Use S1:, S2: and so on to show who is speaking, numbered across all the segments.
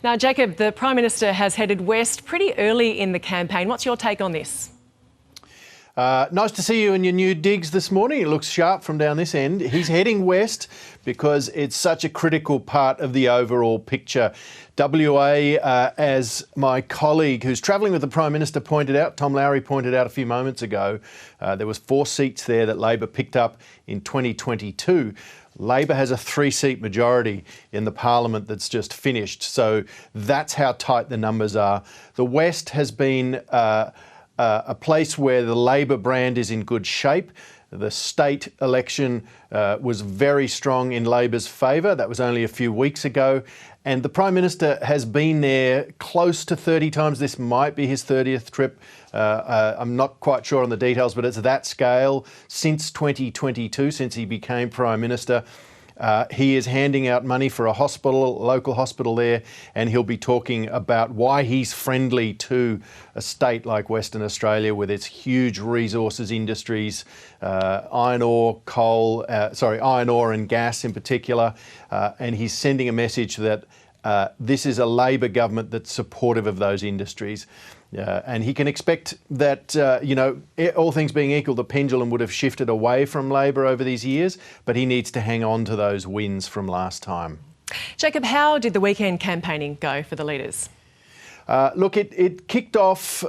S1: Now, Jacob, the Prime Minister has headed west pretty early in the campaign. What's your take on this?
S2: Nice to see you in your new digs this morning. It looks sharp from down this end. He's heading west because it's such a critical part of the overall picture. WA, as my colleague who's travelling with the Prime Minister pointed out, Tom Lowry pointed out a few moments ago, there was 4 seats there that Labor picked up in 2022. Labor has a 3-seat majority in the parliament that's just finished. So that's how tight the numbers are. The West has been a place where the Labor brand is in good shape. The state election was very strong in Labor's favour. That was only a few weeks ago. And the Prime Minister has been there close to 30 times. This might be his 30th trip. I'm not quite sure on the details, but it's that scale since 2022, since he became Prime Minister. He is handing out money for a hospital, local hospital there, and he'll be talking about why he's friendly to a state like Western Australia with its huge resources industries, iron ore and gas in particular. And he's sending a message that this is a Labor government that's supportive of those industries. And he can expect that, all things being equal, the pendulum would have shifted away from Labor over these years, but he needs to hang on to those wins from last time.
S1: Jacob, how did the weekend campaigning go for the leaders?
S2: Look, it kicked off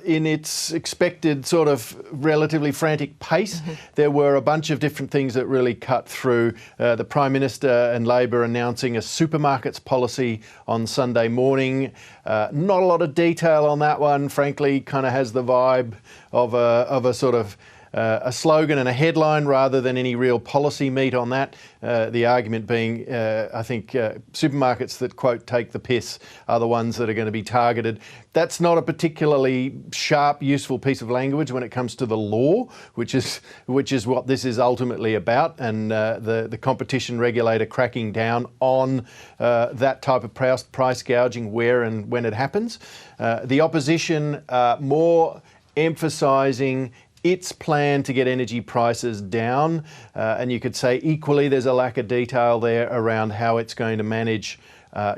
S2: in its expected sort of relatively frantic pace. There were a bunch of different things that really cut through. The Prime Minister and Labor announcing a supermarkets policy on Sunday morning. Not a lot of detail on that one, frankly, kind of has the vibe of a sort of a slogan and a headline rather than any real policy meat on that. The argument being, I think, supermarkets that, quote, take the piss are the ones that are going to be targeted. That's not a particularly sharp, useful piece of language when it comes to the law, which is what this is ultimately about, and the competition regulator cracking down on that type of price gouging where and when it happens. The opposition more emphasising its plan to get energy prices down, and you could say equally there's a lack of detail there around how it's going to manage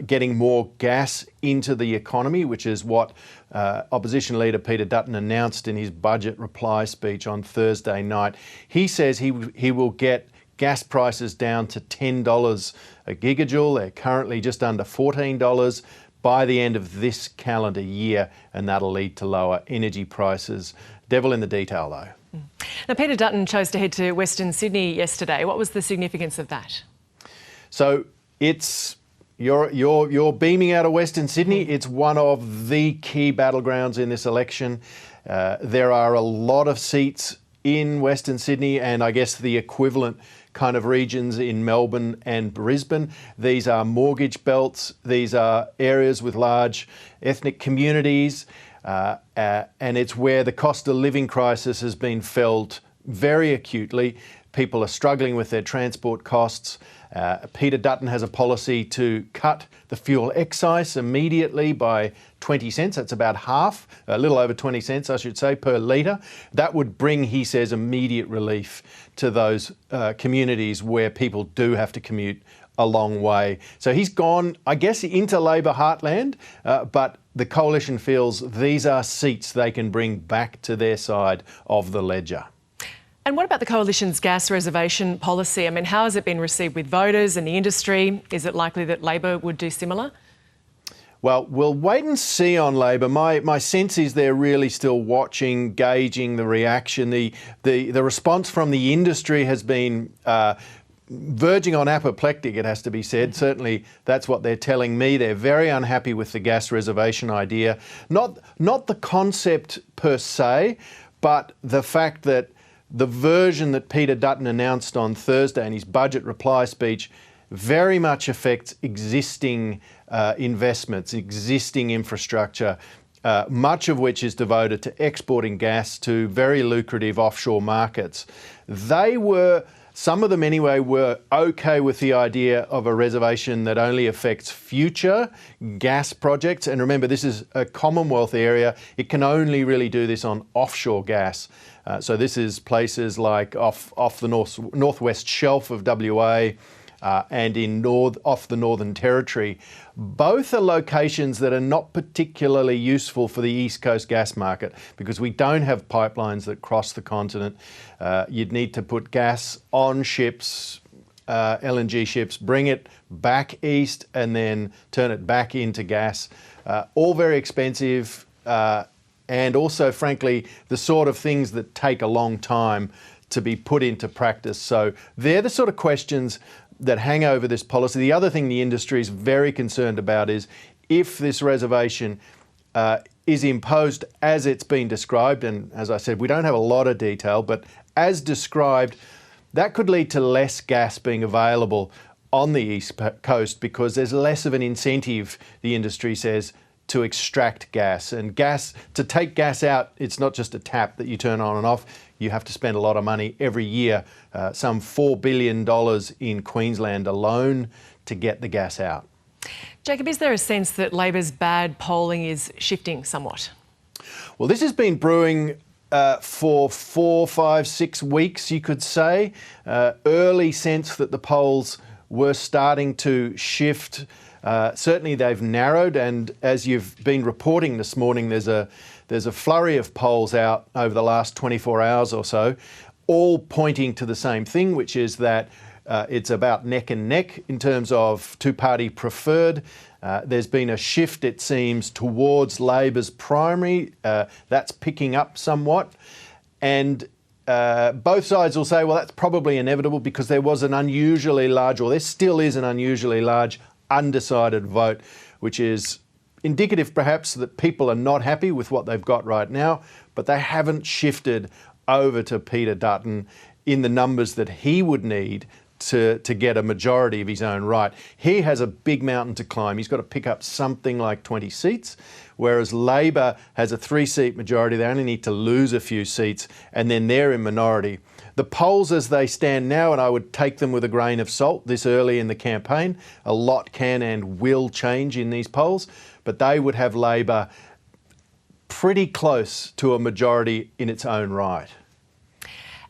S2: getting more gas into the economy, which is what opposition leader Peter Dutton announced in his budget reply speech on Thursday night. He says he will get gas prices down to $10 a gigajoule. They're currently just under $14 by the end of this calendar year, and that'll lead to lower energy prices. Devil in the detail, though.
S1: Now, Peter Dutton chose to head to Western Sydney yesterday. What was the significance of that?
S2: So it's you're beaming out of Western Sydney. It's one of the key battlegrounds in this election. There are a lot of seats in Western Sydney, and I guess the equivalent kind of regions in Melbourne and Brisbane. These are mortgage belts. These are areas with large ethnic communities. And it's where the cost of living crisis has been felt very acutely. People are struggling with their transport costs. Peter Dutton has a policy to cut the fuel excise immediately by 20 cents. That's about half, a little over 20 cents, I should say, per litre. That would bring, he says, immediate relief to those communities where people do have to commute a long way. So he's gone, I guess, into Labor heartland, but the coalition feels these are seats they can bring back to their side of the ledger.
S1: And what about the coalition's gas reservation policy? I mean, how has it been received with voters and the industry? Is it likely that Labor would do similar?
S2: Well, we'll wait and see on Labor. My sense is they're really still watching, gauging the reaction. The response from the industry has been verging on apoplectic, it has to be said. Certainly that's what they're telling me. They're very unhappy with the gas reservation idea. Not the concept per se, but the fact that the version that Peter Dutton announced on Thursday in his budget reply speech very much affects existing investments, existing infrastructure, much of which is devoted to exporting gas to very lucrative offshore markets. Some of them anyway, were okay with the idea of a reservation that only affects future gas projects. And remember, this is a Commonwealth area. It can only really do this on offshore gas. So this is places like off the northwest shelf of WA, and off the Northern Territory. Both are locations that are not particularly useful for the East Coast gas market because we don't have pipelines that cross the continent. You'd need to put gas on ships, LNG ships, bring it back east and then turn it back into gas. All very expensive and also, frankly, the sort of things that take a long time to be put into practice. So they're the sort of questions that hang over this policy. The other thing the industry is very concerned about is if this reservation is imposed as it's been described, and as I said, we don't have a lot of detail, but as described, that could lead to less gas being available on the East Coast because there's less of an incentive, the industry says, to extract gas. And to take gas out, it's not just a tap that you turn on and off. You have to spend a lot of money every year, some $4 billion in Queensland alone to get the gas out.
S1: Jacob, is there a sense that Labor's bad polling is shifting somewhat?
S2: Well, this has been brewing for 4, 5, 6 weeks, you could say. Early sense that the polls were starting to shift. Certainly they've narrowed, and as you've been reporting this morning, there's a flurry of polls out over the last 24 hours or so, all pointing to the same thing, which is that it's about neck and neck in terms of two-party preferred. There's been a shift, it seems, towards Labor's primary. That's picking up somewhat. And both sides will say, well, that's probably inevitable because there was an unusually large, or there still is an unusually large undecided vote, which is indicative perhaps that people are not happy with what they've got right now, but they haven't shifted over to Peter Dutton in the numbers that he would need to get a majority of his own right. He has a big mountain to climb. He's got to pick up something like 20 seats, whereas Labor has a 3-seat majority. They only need to lose a few seats and then they're in minority. The polls as they stand now, and I would take them with a grain of salt this early in the campaign, a lot can and will change in these polls, but they would have Labor pretty close to a majority in its own right.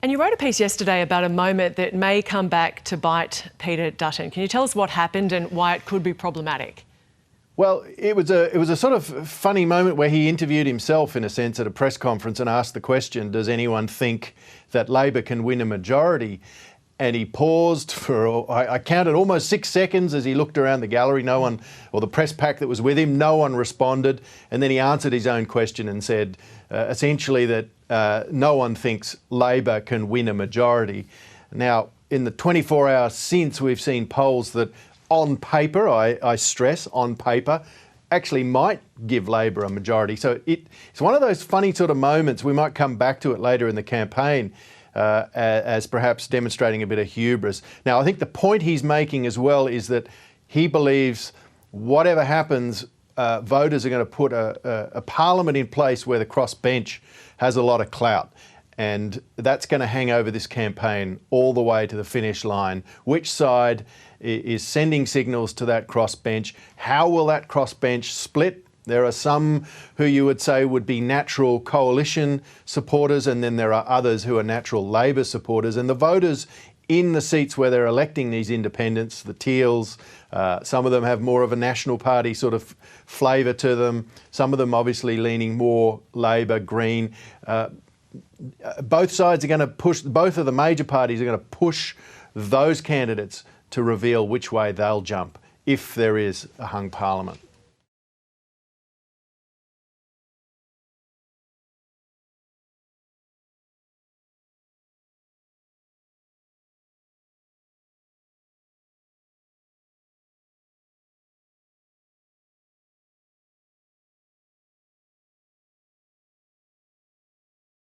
S1: And you wrote a piece yesterday about a moment that may come back to bite Peter Dutton. Can you tell us what happened and why it could be problematic?
S2: Well, it was a sort of funny moment where he interviewed himself, in a sense, at a press conference and asked the question, does anyone think that Labor can win a majority? And he paused for, I counted almost 6 seconds as he looked around the gallery. No one, or the press pack that was with him, no one responded. And then he answered his own question and said, essentially that no one thinks Labor can win a majority. Now, in the 24 hours since, we've seen polls that on paper, I stress, on paper, actually might give Labor a majority. So it's one of those funny sort of moments. We might come back to it later in the campaign as perhaps demonstrating a bit of hubris. Now, I think the point he's making as well is that he believes whatever happens, voters are going to put a parliament in place where the crossbench has a lot of clout. And that's going to hang over this campaign all the way to the finish line. Which side is sending signals to that crossbench? How will that crossbench split? There are some who you would say would be natural coalition supporters, and then there are others who are natural Labor supporters. And the voters in the seats where they're electing these independents, the Teals, some of them have more of a National Party sort of flavour to them. Some of them obviously leaning more Labor, Green. Both sides are going to push, both of the major parties are going to push those candidates to reveal which way they'll jump if there is a hung parliament.